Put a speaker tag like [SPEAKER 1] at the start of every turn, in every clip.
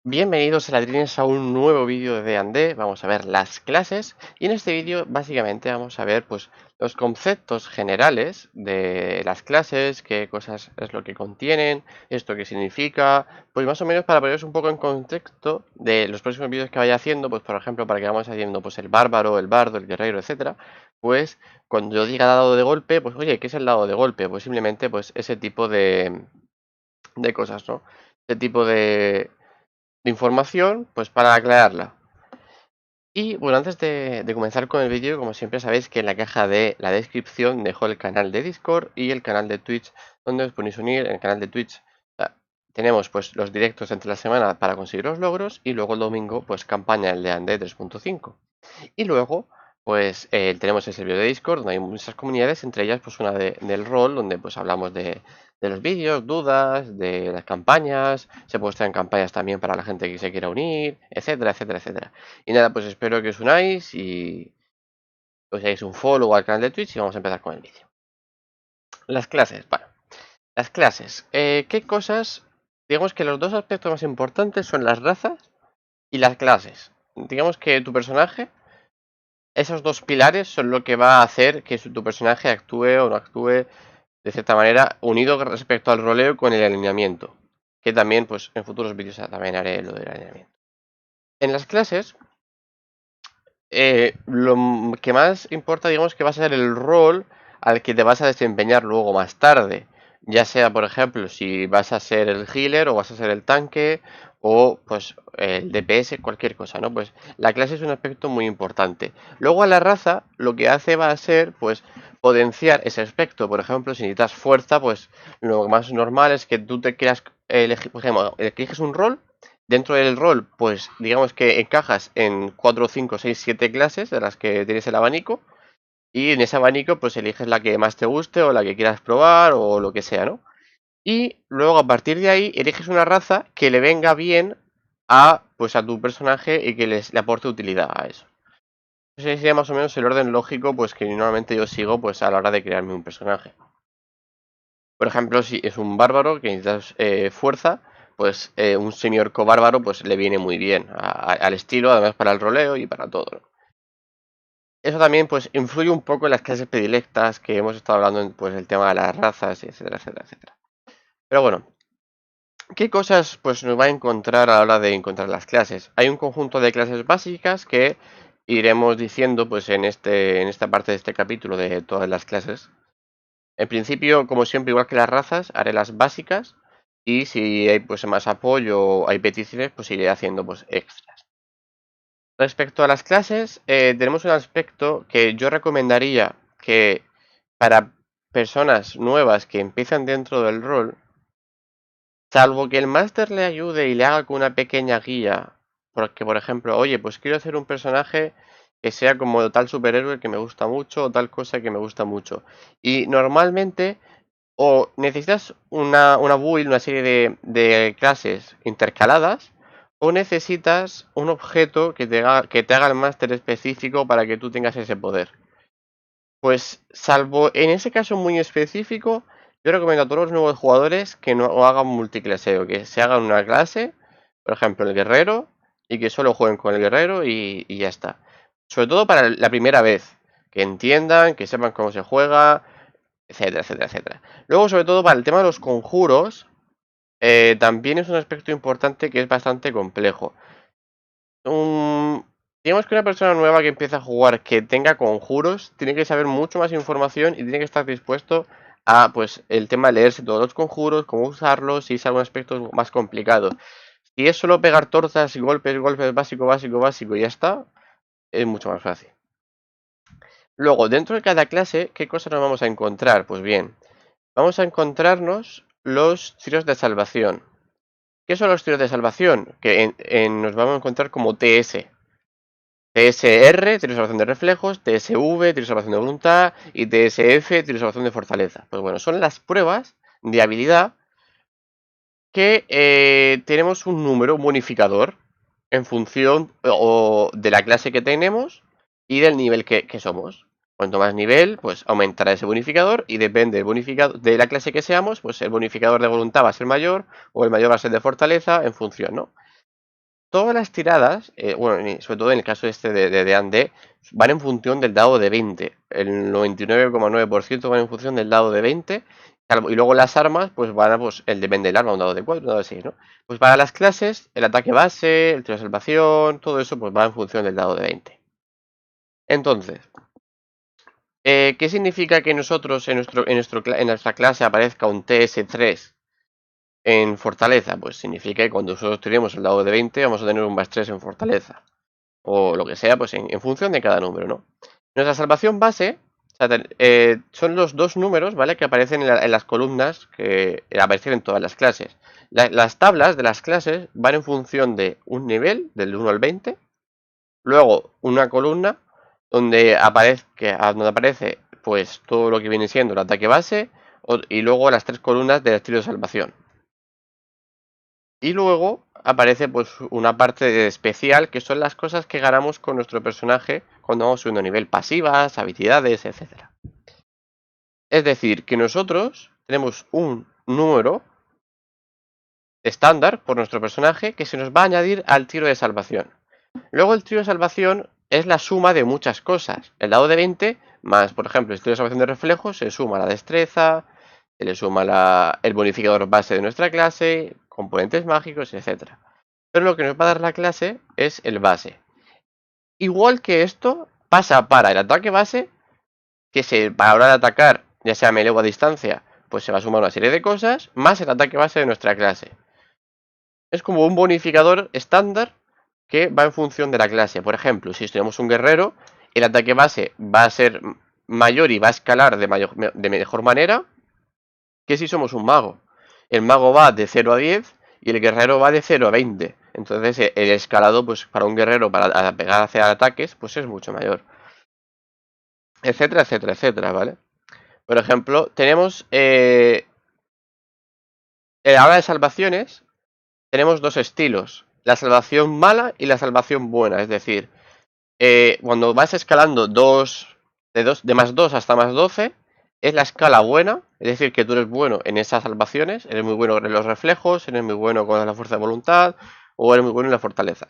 [SPEAKER 1] Bienvenidos a ladrines a un nuevo vídeo de D&D. Vamos a ver las clases y en este vídeo básicamente vamos a ver pues los conceptos generales de las clases, qué cosas es lo que contienen, esto qué significa, pues más o menos para poneros un poco en contexto de los próximos vídeos que vaya haciendo, pues por ejemplo para que vamos haciendo pues el bárbaro, el bardo, el guerrero, etcétera, pues cuando yo diga dado de golpe, pues oye, ¿qué es el dado de golpe? Pues simplemente pues ese tipo de cosas, ¿no? Ese tipo de información, pues para aclararla. Y bueno, antes de comenzar con el vídeo, como siempre sabéis que en la caja de la descripción dejo el canal de Discord y el canal de Twitch, donde os podéis unir. En el canal de Twitch tenemos pues los directos entre la semana para conseguir los logros y luego el domingo pues campaña el de Ande 3.5. Y luego, pues tenemos el servidor de Discord, donde hay muchas comunidades, entre ellas pues una del rol, donde pues hablamos de los vídeos, dudas, de las campañas, se postan campañas también para la gente que se quiera unir, etcétera, etcétera, etcétera. Y nada, pues espero que os unáis y os hagáis un follow al canal de Twitch y vamos a empezar con el vídeo. Las clases, bueno, las clases. ¿Qué cosas? Digamos que los dos aspectos más importantes son las razas y las clases. Digamos que tu personaje, esos dos pilares son lo que va a hacer que tu personaje actúe o no actúe de cierta manera unido respecto al roleo con el alineamiento. Que también, pues en futuros vídeos también haré lo del alineamiento. En las clases, que más importa, digamos, que va a ser el rol al que te vas a desempeñar luego más tarde. Ya sea, por ejemplo, si vas a ser el healer o vas a ser el tanque o pues el DPS, cualquier cosa, ¿no? Pues la clase es un aspecto muy importante. Luego a la raza lo que hace va a ser pues potenciar ese aspecto. Por ejemplo, si necesitas fuerza, pues lo más normal es que tú te quieras elegir, por ejemplo, eliges un rol. Dentro del rol, pues digamos que encajas en 4, 5, 6, 7 clases de las que tienes el abanico. Y en ese abanico, pues eliges la que más te guste o la que quieras probar o lo que sea, ¿no? Y luego a partir de ahí eliges una raza que le venga bien pues a tu personaje y que le aporte utilidad a eso. Ese sería más o menos el orden lógico pues que normalmente yo sigo pues a la hora de crearme un personaje. Por ejemplo, si es un bárbaro que necesitas fuerza, pues un semi-orco bárbaro pues le viene muy bien al estilo, además para el roleo y para todo, ¿no? Eso también pues influye un poco en las clases predilectas que hemos estado hablando en pues el tema de las razas, etcétera, etcétera, etcétera. Pero bueno, ¿qué cosas pues nos va a encontrar a la hora de encontrar las clases? Hay un conjunto de clases básicas que iremos diciendo pues en esta parte de este capítulo de todas las clases. En principio, como siempre, igual que las razas, haré las básicas y si hay pues más apoyo o hay peticiones, pues iré haciendo pues extras. Respecto a las clases, tenemos un aspecto que yo recomendaría que para personas nuevas que empiezan dentro del rol, salvo que el máster le ayude y le haga con una pequeña guía, porque por ejemplo, oye, pues quiero hacer un personaje que sea como tal superhéroe que me gusta mucho o tal cosa que me gusta mucho. Y normalmente o necesitas una build, una serie de clases intercaladas, o necesitas un objeto que te haga el máster específico para que tú tengas ese poder. Pues, salvo en ese caso muy específico, yo recomiendo a todos los nuevos jugadores que no hagan multiclaseo, que se hagan una clase, por ejemplo, el guerrero, y que solo jueguen con el guerrero y ya está. Sobre todo para la primera vez, que entiendan, que sepan cómo se juega, etcétera, etcétera, etcétera. Luego, sobre todo para el tema de los conjuros, también es un aspecto importante que es bastante complejo. Un- digamos que una persona nueva que empieza a jugar que tenga conjuros tiene que saber mucho más información y tiene que estar dispuesto a, pues, el tema de leerse todos los conjuros, cómo usarlos, si es algún aspecto más complicado. Si es solo pegar torzas y golpes, golpes, básico, básico, básico y ya está, es mucho más fácil. Luego, dentro de cada clase, ¿qué cosas nos vamos a encontrar? Pues bien, vamos a encontrarnos los tiros de salvación. ¿Qué son los tiros de salvación? Que nos vamos a encontrar como TS. TSR, tiro de salvación de reflejos, TSV, tiro de salvación de voluntad y TSF, tiro de salvación de fortaleza. Pues bueno, son las pruebas de habilidad que tenemos un número, un bonificador, en función de la clase que tenemos y del nivel que somos. Cuanto más nivel, pues aumentará ese bonificador y depende del bonificador de la clase que seamos, pues el bonificador de voluntad va a ser mayor o el mayor va a ser de fortaleza en función, ¿no? todas las tiradas, bueno, sobre todo en el caso este de AND, van en función del dado de 20. El 99,9% van en función del dado de 20. Y luego las armas, pues van a, pues, depende del arma, un dado de 4, un dado de 6, ¿no? Pues para las clases, el ataque base, el tiro de salvación, todo eso, pues va en función del dado de 20. Entonces, ¿qué significa que nosotros en nuestra clase aparezca un TS3 en fortaleza? Pues significa que cuando nosotros tiremos el dado de 20 vamos a tener un +3 en fortaleza. O lo que sea, pues en función de cada número, ¿no? Nuestra salvación base, o sea, son los dos números, ¿vale? Que aparecen en las columnas que aparecen en todas las clases. Las tablas de las clases van en función de un nivel, del 1 al 20. Luego, una columna donde aparece pues todo lo que viene siendo el ataque base. Y luego las tres columnas del estilo de salvación. Y luego aparece pues una parte especial, que son las cosas que ganamos con nuestro personaje cuando vamos subiendo nivel, pasivas, habilidades, etcétera. Es decir, que nosotros tenemos un número estándar por nuestro personaje que se nos va a añadir al tiro de salvación. Luego el tiro de salvación es la suma de muchas cosas. El dado de 20 más, por ejemplo, el tiro de salvación de reflejos, se suma la destreza, se le suma el bonificador base de nuestra clase, componentes mágicos, etcétera. Pero lo que nos va a dar la clase es el base. Igual que esto pasa para el ataque base, que para la hora de atacar, ya sea melee o a distancia, pues se va a sumar una serie de cosas, más el ataque base de nuestra clase. Es como un bonificador estándar que va en función de la clase. Por ejemplo, si tenemos un guerrero, el ataque base va a ser mayor y va a escalar de mejor manera que si somos un mago. El mago va de 0 a 10 y el guerrero va de 0 a 20. Entonces el escalado, pues para un guerrero, para pegar hacia ataques, pues es mucho mayor. Etcétera, etcétera, etcétera, ¿vale? Por ejemplo, tenemos ahora de salvaciones, tenemos dos estilos. La salvación mala y la salvación buena. Es decir, cuando vas escalando de +2 hasta +12, es la escala buena, es decir, que tú eres bueno en esas salvaciones, eres muy bueno en los reflejos, eres muy bueno con la fuerza de voluntad, o eres muy bueno en la fortaleza.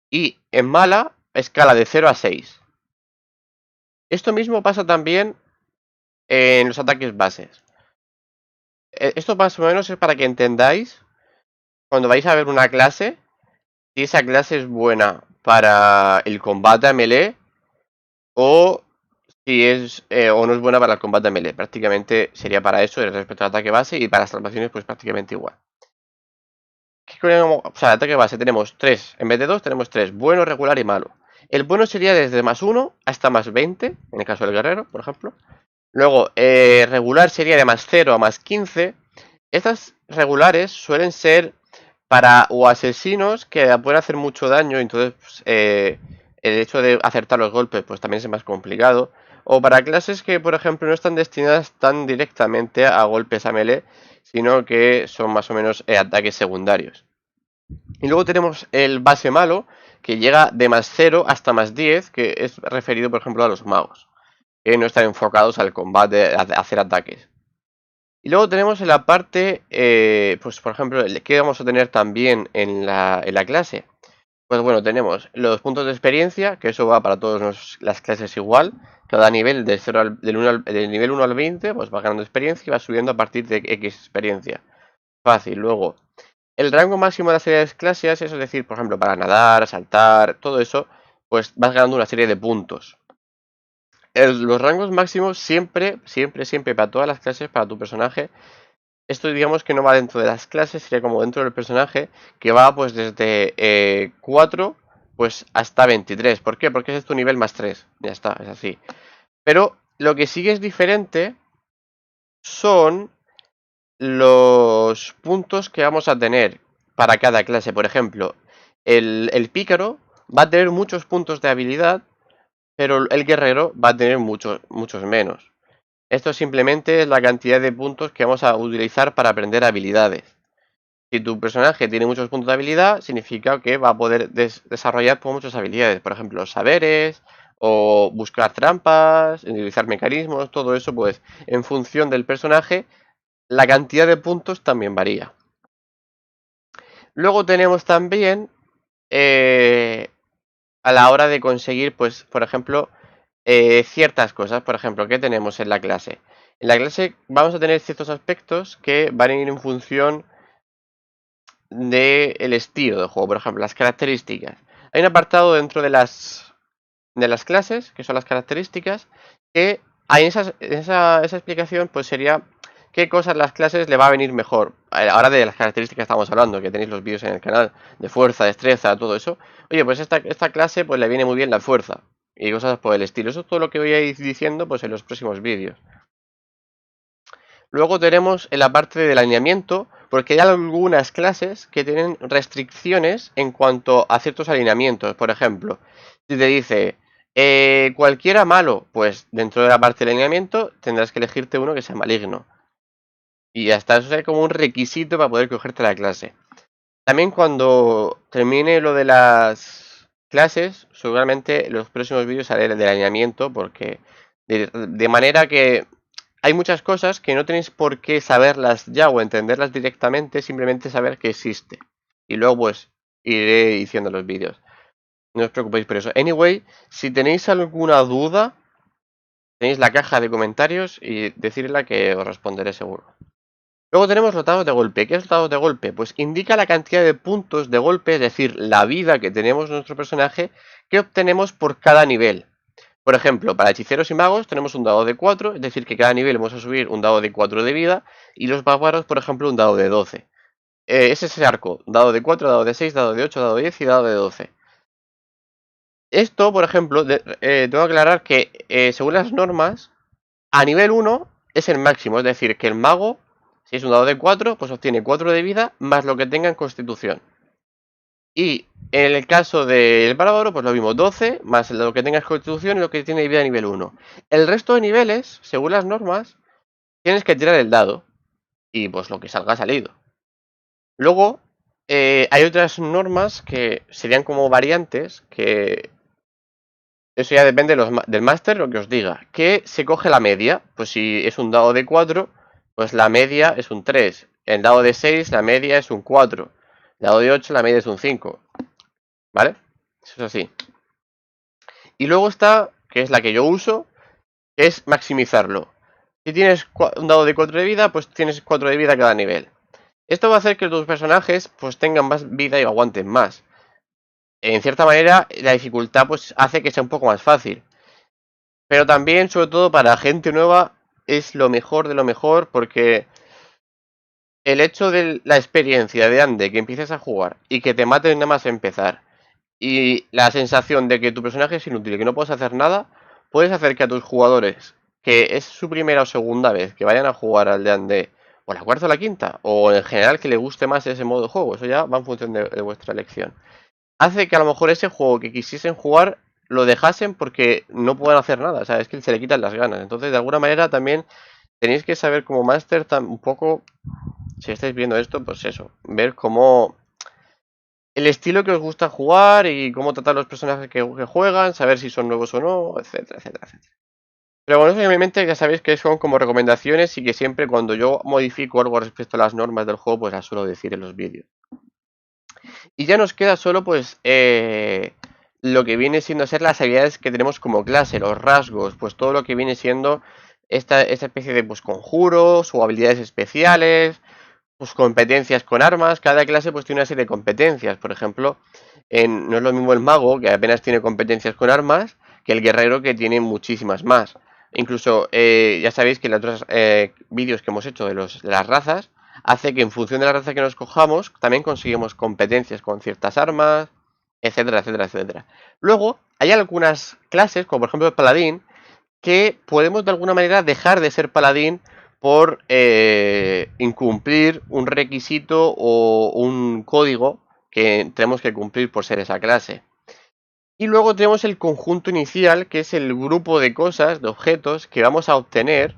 [SPEAKER 1] Y en mala, escala de 0 a 6. Esto mismo pasa también en los ataques bases. Esto más o menos es para que entendáis, cuando vais a ver una clase, si esa clase es buena para el combate a melee, o si o no es buena para el combate a melee. Prácticamente sería para eso respecto al ataque base, y para las salvaciones pues prácticamente igual. O sea, ataque base tenemos 3, en vez de 2 tenemos 3, bueno, regular y malo. El bueno sería desde +1 hasta +20, en el caso del guerrero, por ejemplo. Luego, regular sería de +0 a +15. Estas regulares suelen ser para o asesinos que pueden hacer mucho daño, entonces pues, el hecho de acertar los golpes pues también es más complicado. O para clases que, por ejemplo, no están destinadas tan directamente a golpes a melee, sino que son más o menos ataques secundarios. Y luego tenemos el base malo, que llega de +0 hasta +10, que es referido, por ejemplo, a los magos, que no están enfocados al combate, a hacer ataques. Y luego tenemos en la parte, pues por ejemplo, ¿qué vamos a tener también en la clase? Pues bueno, tenemos los puntos de experiencia, que eso va para todas las clases igual. Cada nivel del nivel 1 al 20, pues va ganando experiencia y va subiendo a partir de X experiencia. Fácil. Luego, el rango máximo de las series de clases, eso es decir, por ejemplo, para nadar, saltar, todo eso, pues vas ganando una serie de puntos. Los rangos máximos siempre, siempre, siempre para todas las clases, para tu personaje. Esto digamos que no va dentro de las clases, sería como dentro del personaje, que va pues desde 4 pues hasta 23. ¿Por qué? Porque ese es tu nivel +3. Ya está, es así. Pero lo que sí que es diferente son los puntos que vamos a tener para cada clase. Por ejemplo, el pícaro va a tener muchos puntos de habilidad, pero el guerrero va a tener muchos, muchos menos. Esto simplemente es la cantidad de puntos que vamos a utilizar para aprender habilidades. Si tu personaje tiene muchos puntos de habilidad, significa que va a poder desarrollar muchas habilidades. Por ejemplo, saberes, o buscar trampas, utilizar mecanismos, todo eso, pues, en función del personaje, la cantidad de puntos también varía. Luego tenemos también eh, a la hora de conseguir, pues, por ejemplo, ciertas cosas. Por ejemplo, ¿qué tenemos en la clase? En la clase vamos a tener ciertos aspectos que van a ir en función del estilo del juego, por ejemplo, las características. Hay un apartado dentro de las clases, que son las características, que hay esa explicación, pues sería qué cosas las clases le va a venir mejor. Ahora de las características estamos hablando, que tenéis los vídeos en el canal, de fuerza, destreza, todo eso. Oye, pues esta clase pues le viene muy bien la fuerza y cosas por el estilo. Eso es todo lo que voy a ir diciendo pues en los próximos vídeos. Luego tenemos en la parte del alineamiento, porque hay algunas clases que tienen restricciones en cuanto a ciertos alineamientos. Por ejemplo, si te dice cualquiera malo, pues dentro de la parte del alineamiento tendrás que elegirte uno que sea maligno. Y hasta eso sería como un requisito para poder cogerte la clase. También cuando termine lo de las clases, seguramente los próximos vídeos haré el del alineamiento, porque de manera que hay muchas cosas que no tenéis por qué saberlas ya o entenderlas directamente, simplemente saber que existe. Y luego pues iré diciendo los vídeos. No os preocupéis por eso. Anyway, si tenéis alguna duda, tenéis la caja de comentarios y decirla que os responderé seguro. Luego tenemos los dados de golpe. ¿Qué es los dados de golpe? Pues indica la cantidad de puntos de golpe, es decir, la vida que tenemos nuestro personaje, que obtenemos por cada nivel. Por ejemplo, para hechiceros y magos tenemos un dado de 4, es decir, que cada nivel vamos a subir un dado de 4 de vida, y los bárbaros, por ejemplo, un dado de 12. Es ese arco, dado de 4, dado de 6, dado de 8, dado de 10 y dado de 12. Esto, por ejemplo, tengo que aclarar que según las normas, a nivel 1 es el máximo, es decir, que el mago, si es un dado de 4, pues obtiene 4 de vida más lo que tenga en constitución. Y en el caso del bárbaro, pues lo mismo, 12 más lo que tenga en constitución y lo que tiene de vida a nivel 1. El resto de niveles, según las normas, tienes que tirar el dado y pues lo que salga ha salido. Luego, hay otras normas que serían como variantes, que eso ya depende del máster, lo que os diga. Que se coge la media. Pues si es un dado de 4, pues la media es un 3. El dado de 6, la media es un 4. El dado de 8, la media es un 5. ¿Vale? Eso es así. Y luego está, que es la que yo uso, que es maximizarlo. Si tienes un dado de 4 de vida, pues tienes 4 de vida cada nivel. Esto va a hacer que tus personajes pues tengan más vida y aguanten más. En cierta manera, la dificultad pues hace que sea un poco más fácil. Pero también, sobre todo para gente nueva, es lo mejor de lo mejor porque el hecho de la experiencia de Ande, que empieces a jugar y que te maten nada más empezar, y la sensación de que tu personaje es inútil y que no puedes hacer nada, puedes hacer que a tus jugadores, que es su primera o segunda vez que vayan a jugar al de Ande, o la cuarta o la quinta, o en general que le guste más ese modo de juego, eso ya va en función de vuestra elección, hace que a lo mejor ese juego que quisiesen jugar lo dejasen porque no puedan hacer nada, o sea, es que se le quitan las ganas. Entonces, de alguna manera también tenéis que saber como máster un poco, si estáis viendo esto, pues eso, ver cómo el estilo que os gusta jugar y cómo tratar los personajes que juegan, saber si son nuevos o no, etcétera, etcétera, etcétera. Pero bueno, eso obviamente ya sabéis que son como recomendaciones y que siempre cuando yo modifico algo respecto a las normas del juego, pues las suelo decir en los vídeos. Y ya nos queda solo pues lo que viene siendo ser las habilidades que tenemos como clase, los rasgos, pues todo lo que viene siendo esta especie de pues conjuros o habilidades especiales, pues competencias con armas. Cada clase pues tiene una serie de competencias. Por ejemplo, no es lo mismo el mago, que apenas tiene competencias con armas, que el guerrero, que tiene muchísimas más. Incluso ya sabéis que en los otros vídeos que hemos hecho de las razas, hace que en función de la raza que nos cojamos, también conseguimos competencias con ciertas armas, etcétera, etcétera, etcétera. Luego, hay algunas clases, como por ejemplo el paladín, que podemos de alguna manera dejar de ser paladín por incumplir un requisito o un código que tenemos que cumplir por ser esa clase. Y luego tenemos el conjunto inicial, que es el grupo de cosas, de objetos que vamos a obtener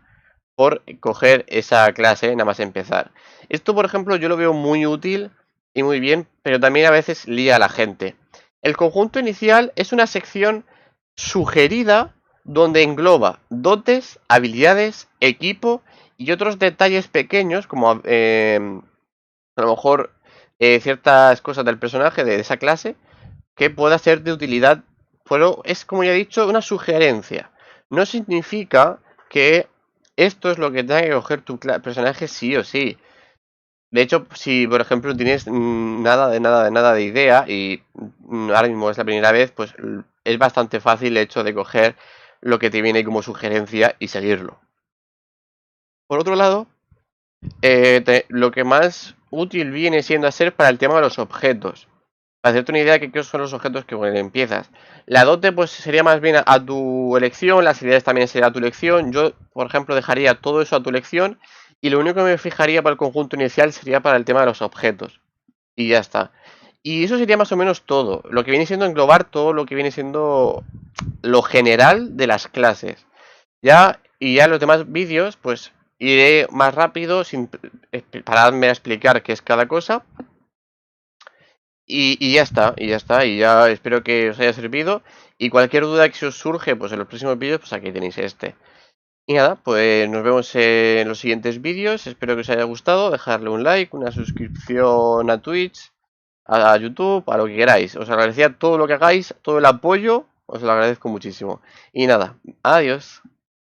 [SPEAKER 1] por coger esa clase nada más empezar. Esto, por ejemplo, yo lo veo muy útil y muy bien, pero también a veces lía a la gente. El conjunto inicial es una sección sugerida donde engloba dotes, habilidades, equipo y otros detalles pequeños como a lo mejor ciertas cosas del personaje de esa clase, que pueda ser de utilidad, pero es, como ya he dicho, una sugerencia. No significa que esto es lo que tenga que coger tu personaje sí o sí. De hecho, si por ejemplo tienes nada de idea y ahora mismo es la primera vez, pues es bastante fácil el hecho de coger lo que te viene como sugerencia y seguirlo. Por otro lado, lo que más útil viene siendo hacer para el tema de los objetos. Para hacerte una idea de qué son los objetos que con empiezas. La dote pues sería más bien a tu elección, las habilidades también sería a tu elección. Yo, por ejemplo, dejaría todo eso a tu elección y lo único que me fijaría para el conjunto inicial sería para el tema de los objetos. Y ya está. Y eso sería más o menos todo. Lo que viene siendo englobar todo lo que viene siendo lo general de las clases. Y ya los demás vídeos, pues iré más rápido sin pararme a explicar qué es cada cosa. Y ya está, y ya está, y ya espero que os haya servido. Y cualquier duda que se os surge, pues en los próximos vídeos, pues aquí tenéis este. Y nada, pues nos vemos en los siguientes vídeos. Espero que os haya gustado. Dejarle un like, una suscripción a Twitch, a YouTube, a lo que queráis. Os agradecería todo lo que hagáis, todo el apoyo, os lo agradezco muchísimo. Y nada, adiós.